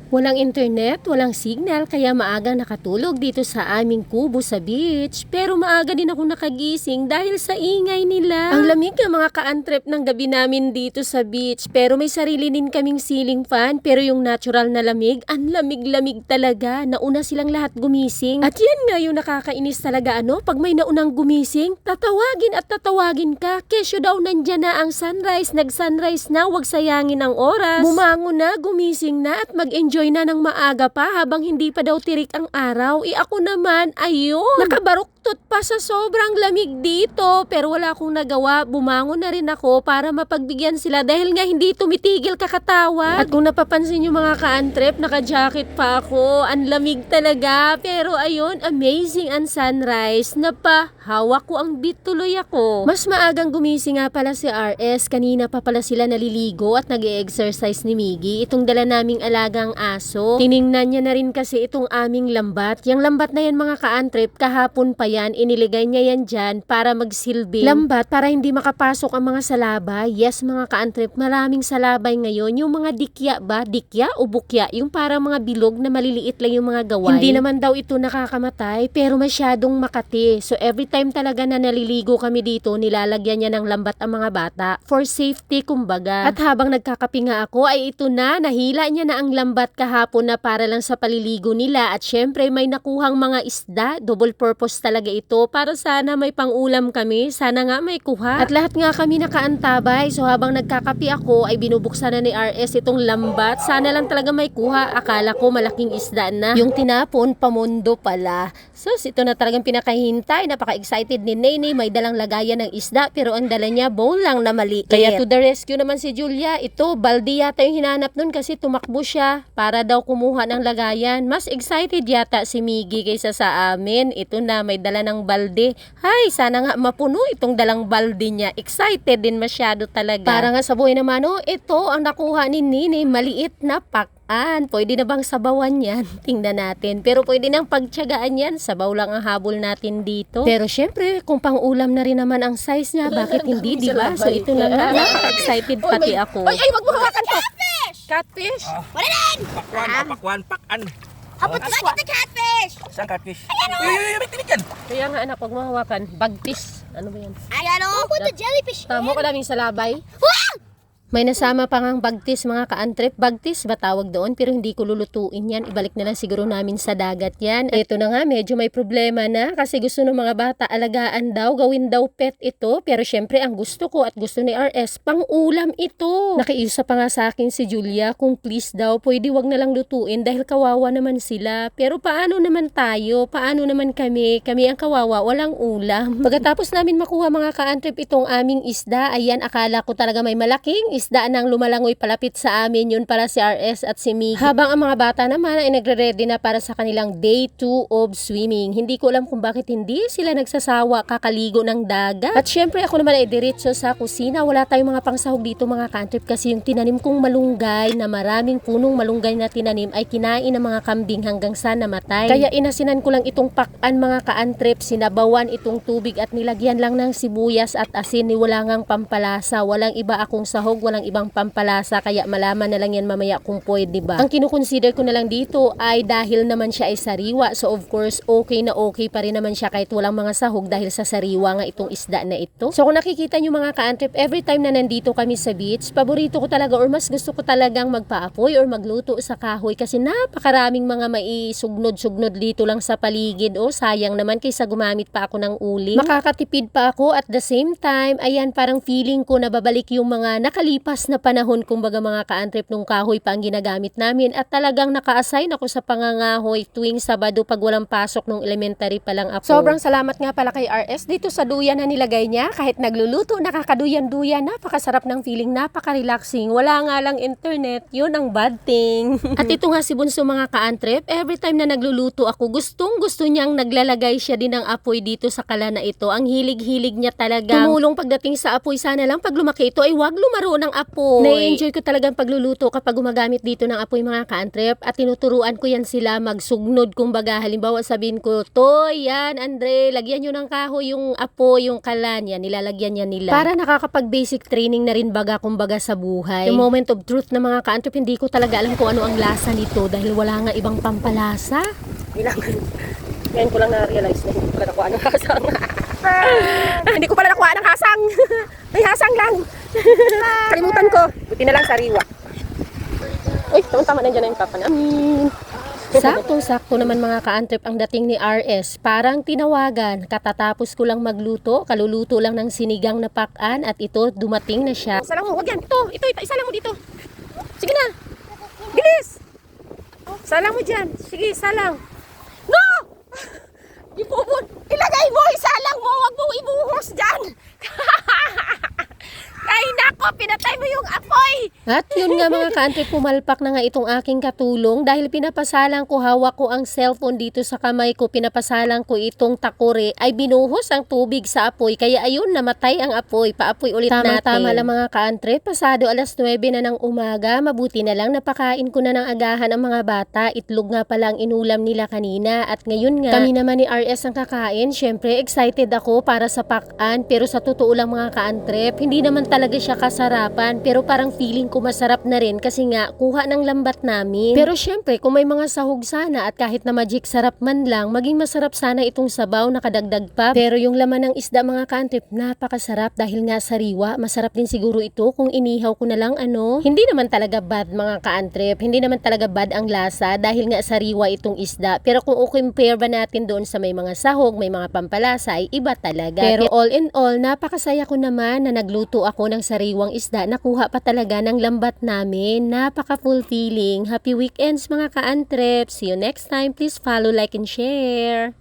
Walang internet, walang signal, kaya maagang nakatulog dito sa aming kubo sa beach. Pero maaga din ako nakagising dahil sa ingay nila. Ang lamig ng mga ka-antrep ng gabi namin dito sa beach. Pero may sarili din kaming ceiling fan. Pero yung natural na lamig, ang lamig-lamig talaga. Nauna silang lahat gumising. At yan nga yung nakakainis talaga pag may naunang gumising, tatawagin at tatawagin ka. Kesyo daw nandyan na ang sunrise, nag-sunrise na, wag sayangin ang oras. Bumangon na, gumising na at mag-enjoy na ng maaga pa habang hindi pa daw tirik ang araw. Ako naman, ayun, nakabaruktot pa sa sobrang lamig dito. Pero wala akong nagawa, bumangon na rin ako para mapagbigyan sila dahil nga hindi tumitigil kakatawa. At kung napapansin yung mga ka-antrep, naka-jacket pa ako. Ang lamig talaga. Pero ayun, amazing ang sunrise. Hawak ko ang beat tuloy ako. Mas maagang gumising nga pala si RS. Kanina pa pala sila naliligo at nag-e-exercise ni Miggy. Itong dala naming alagang aso. Tiningnan niya na rin kasi itong aming lambat. Yung lambat na yan mga ka-antrep, kahapon pa yan, iniligay niya yan dyan para magsilbing lambat para hindi makapasok ang mga salabay. Yes mga ka-antrep, maraming salabay ngayon. Yung mga dikya ba? Dikya o bukya? Yung parang mga bilog na maliliit lang yung mga gaway. Hindi naman daw ito nakakamatay pero masyadong makati. So every time talaga na naliligo kami dito, nilalagyan niya ng lambat ang mga bata for safety kumbaga. At habang nagkakapinga ako ay ito na, nahila niya na ang lambat kahapon na para lang sa paliligo nila at syempre may nakuhang mga isda, double purpose talaga ito para sana may pangulam kami, sana nga may kuha. At lahat nga kami nakaantabay, so habang nagkakapi ako ay binubuksan na ni RS itong lambat, sana lang talaga may kuha, akala ko malaking isda na. Yung tinapon, pamundo pala. So ito na talagang pinakahintay, napaka-excited ni Nene, may dalang lagayan ng isda pero ang dala niya bowl lang na maliit. Kaya to the rescue naman si Julia, ito baldi yata yung hinanap nun kasi tumakbo siya para daw kumuha ng lagayan. Mas excited yata si Miggy kaysa sa amin. Ito na, may dala ng balde. Hay, sana nga mapuno itong dalang balde niya. Excited din masyado talaga. Para nga sa buhay naman, ito ang nakuha ni Nene, maliit na pakan. Pwede na bang sabawan yan? Tingnan natin. Pero pwede nang pagtiyagaan yan. Sabaw lang ang habol natin dito. Pero syempre, kung pang-ulam na rin naman ang size niya, bakit hindi, diba? So ito na nga, napaka-excited pati ako. Ay, wag mo hawakan to! Catfish! Wala rin! Pakan. Apa to the catfish? Saan catfish? Ayan o! May tinig yan. Kaya nga anak, huwag mo hawakan. Bagtis. Ano ba yan? Ayan o! Put the jellyfish Tamo ka lang yung salabay. Wow! May nasama pa ngang bagtis mga ka-antrep. Bagtis ba tawag doon? Pero hindi ko lulutuin yan. Ibalik na lang siguro namin sa dagat yan. Ito na nga, medyo may problema na. Kasi gusto ng mga bata alagaan daw. Gawin daw pet ito. Pero syempre ang gusto ko at gusto ni RS, pang-ulam ito. Nakiisa pa nga sa akin si Julia kung please daw, pwede wag na lang lutuin dahil kawawa naman sila. Pero paano naman tayo? Paano naman kami? Kami ang kawawa, walang ulam. Pagkatapos namin makuha mga ka-antrep itong aming isda, ayan, akala ko talaga may malaking isda nang lumalangoy palapit sa amin, yun para si RS at si Miggy. Habang ang mga bata naman ay nagre-ready na para sa kanilang day 2 of swimming. Hindi ko alam kung bakit hindi sila nagsasawa kakaligo ng dagat. At syempre ako naman ay diretso sa kusina. Wala tayong mga pangsahog dito mga ka-antrep kasi yung tinanim kong malunggay na maraming punong malunggay na tinanim ay kinain ng mga kambing hanggang sa namatay. Kaya inasinan ko lang itong pakan mga ka-antrep, sinabawan itong tubig at nilagyan lang ng sibuyas at asin. Wala ngang pampalasa, walang iba akong sahog, walang ibang pampalasa, kaya malaman na lang yan mamaya kung pwede ba. Ang kinukonsider ko na lang dito ay dahil naman siya ay sariwa, so of course okay na okay pa rin naman siya kahit walang mga sahog dahil sa sariwa nga itong isda na ito. So kung nakikita nyo mga ka-antrep, every time na nandito kami sa beach, paborito ko talaga or mas gusto ko talagang magpaapoy or magluto sa kahoy kasi napakaraming mga maisugnod-sugnod dito lang sa paligid. Sayang naman kaysa gumamit pa ako ng uling. Makakatipid pa ako at the same time, ayan, parang feeling ko na babalik yung mga nakalipas na panahon, kumbaga mga ka-antrep, nung kahoy pa ang ginagamit namin at talagang naka-assign ako sa pangangahoy tuwing Sabado pag walang pasok nung elementary pa lang ako. Sobrang salamat nga pala kay RS dito sa duyan na nilagay niya. Kahit nagluluto, nakakaduyan-duyan, napakasarap ng feeling, napaka-relaxing. Wala nga lang internet, yun ang bad thing. At ito nga si Bunso mga ka-antrep, every time na nagluluto ako, gustong-gusto niyang naglalagay siya din ng apoy dito sa kala na ito. Ang hilig-hilig niya talaga tumulong pagdating sa apoy. Sana lang pag lumaki ito ay wag lumaro ng ng apoy. Na-enjoy ko talagang pagluluto kapag gumagamit dito ng apoy mga ka-antrep at tinuturuan ko yan sila magsugnod. Kumbaga, halimbawa sabihin ko, Toy, yan, Andre, lagyan nyo ng kahoy yung apoy, yung kalan yan, nilalagyan yan nila. Para nakakapag-basic training na rin baga, kumbaga sa buhay. The moment of truth na mga ka-antrep, hindi ko talaga alam kung ano ang lasa nito dahil wala nga ibang pampalasa. Ngayon ko lang na-realize na hindi ko pala nakuha ng hasang. Hindi ko pala nakuha ng hasang. May hasang lang. Kalimutan ko. Buti na lang sariwa. Uy, tama-tama nandiyan na yung papa namin. Saktong-sakto naman mga ka-antrep ang dating ni RS. Parang tinawagan. Katatapos ko lang magluto, kaluluto lang ng sinigang na pakan at ito dumating na siya. Salang mo, wag yan. Ito, isa lang mo dito. Sige na. Bilis. Salang mo dyan. Sige, salang. No! Ibubon. Ilagay mo, isalang mo. Wag mo ibuhos dyan. Ay nako, pinatay mo yung apoy. At yun nga mga ka-antrep, pumalpak na nga itong aking katulong dahil pinapasalang ko, hawak ko ang cellphone dito sa kamay ko, pinapasalang ko itong takore, ay binuhos ang tubig sa apoy. Kaya ayun, namatay ang apoy. Paapoy ulit natin. Tama lang mga ka-antrep, pasado 9:00 na ng umaga, mabuti na lang napakain ko na ng agahan ang mga bata. Itlog nga pala ang inulam nila kanina at ngayon nga, kami naman ni RS ang kakain. Syempre, excited ako para sa pakan, pero sa totoo lang mga ka-antrep, hindi naman talaga siya kasarapan, pero parang feeling ko masarap na rin kasi nga kuha ng lambat namin. Pero syempre kung may mga sahog sana at kahit na magic sarap man lang, maging masarap sana itong sabaw na kadagdag pa. Pero yung laman ng isda mga ka-antrep, napakasarap dahil nga sariwa. Masarap din siguro ito kung inihaw ko na lang ano. Hindi naman talaga bad mga ka-antrep, hindi naman talaga bad ang lasa dahil nga sariwa itong isda. Pero kung i-compare ba natin doon sa may mga sahog, may mga pampalasa, ay iba talaga. Pero all in all, napakasaya ko naman na nagluto ako ng sariwang isda, nakuha pa talaga ng lambat namin. Napaka-fulfilling. Happy weekends mga ka-antrep. See you next time. Please follow, like, and share.